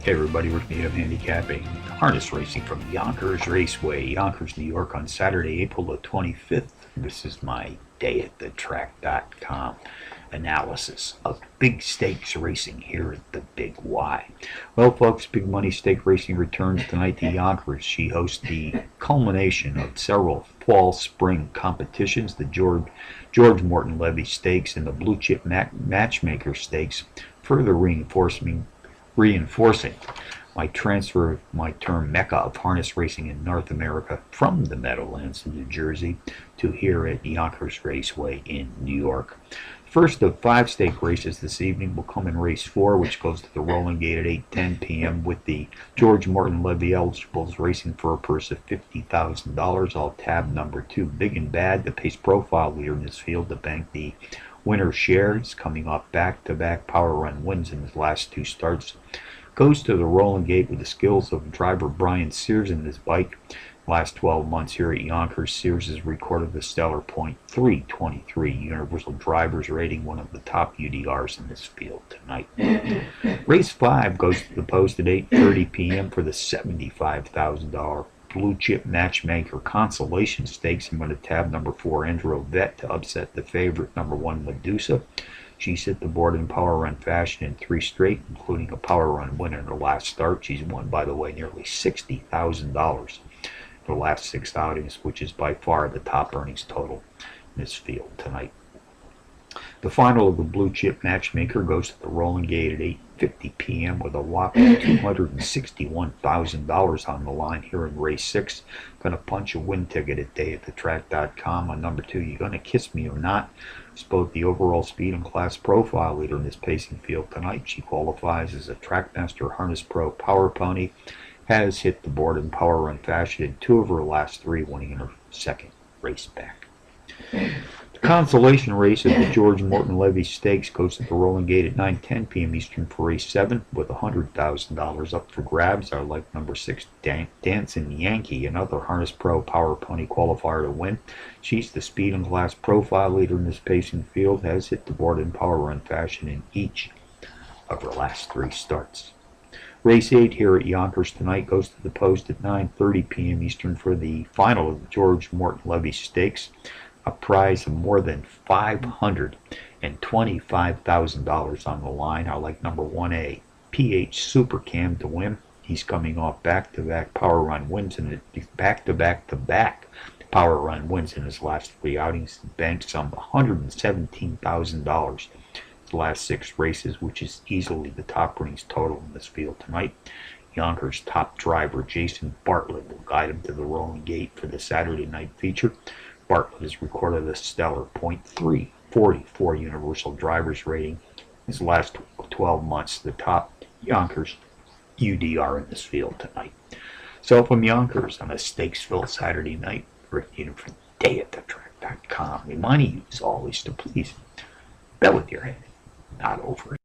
Hey everybody, Rick Needham handicapping harness racing from Yonkers Raceway, Yonkers, New York on Saturday, April the 25th. This is my dayatthetrack.com analysis of big stakes racing here at the Big Y. Well, folks, big money stake racing returns tonight to Yonkers. She hosts the culmination of several fall-spring competitions, the George Morton Levy Stakes and the Blue Chip Matchmaker Stakes, further reinforcing my transfer of my term mecca of harness racing in North America from the Meadowlands in New Jersey to here at Yonkers Raceway in New York. First of 5 stake races this evening will come in race 4, which goes to the Rolling Gate at 8:10 p.m. with the George Morton Levy eligibles racing for a purse of $50,000. I'll tab number 2, Big and Bad, the pace profile leader in this field, to bank the winner's share. He's coming off back-to-back power run wins in his last 2 starts. Goes to the Rolling Gate with the skills of driver Brian Sears in his bike. Last 12 months here at Yonkers, Sears has recorded the stellar .323 universal driver's rating, one of the top UDRs in this field tonight. Race 5 goes to the post at 8:30 p.m. for the $75,000 Blue Chip Matchmaker Consolation Stakes. I'm going to tab number 4, Andrew Vet, to upset the favorite number 1, Medusa. She's hit the board in power run fashion in 3 straight, including a power run win in her last start. She's won, by the way, nearly $60,000 in the last 6 outings, which is by far the top earnings total in this field tonight. The final of the Blue Chip Matchmaker goes to the Rolling Gate at 8:50 p.m. with a whopping $261,000 on the line here in race 6. Going to punch a win ticket at dayatthetrack.com on number 2, You Gonna Kiss Me or Not. It's both the overall speed and class profile leader in this pacing field tonight. She qualifies as a Trackmaster Harness Pro Power Pony. Has hit the board in power run fashion in 2 of her last 3, winning in her 2nd race back. The consolation race of the George Morton Levy Stakes goes to the Rolling Gate at 9:10 p.m. Eastern for race 7, with $100,000 up for grabs. Our like number 6, Dancing Yankee, another Harness Pro Power Pony qualifier to win. She's the speed and class profile leader in this pacing field. Has hit the board in power run fashion in each of her last 3 starts. Race 8 here at Yonkers tonight goes to the post at 9:30 p.m. Eastern for the final of the George Morton Levy Stakes. A prize of more than $525,000 on the line. I like number 1A, PH Supercam, to win. He's coming off back-to-back power run wins and back-to-back power run wins in his last 3 outings. He banked some $117,000 the last 6 races, which is easily the top earnings total in this field tonight. Yonkers' top driver Jason Bartlett will guide him to the Rolling Gate for the Saturday night feature. Bartlett has recorded a stellar .344 universal driver's rating his last 12 months, the top Yonkers UDR in this field tonight. So from Yonkers on a stakes-filled Saturday night, Rick Needham from dayatthetrack.com, reminding you as always to please bet with your head, not over it.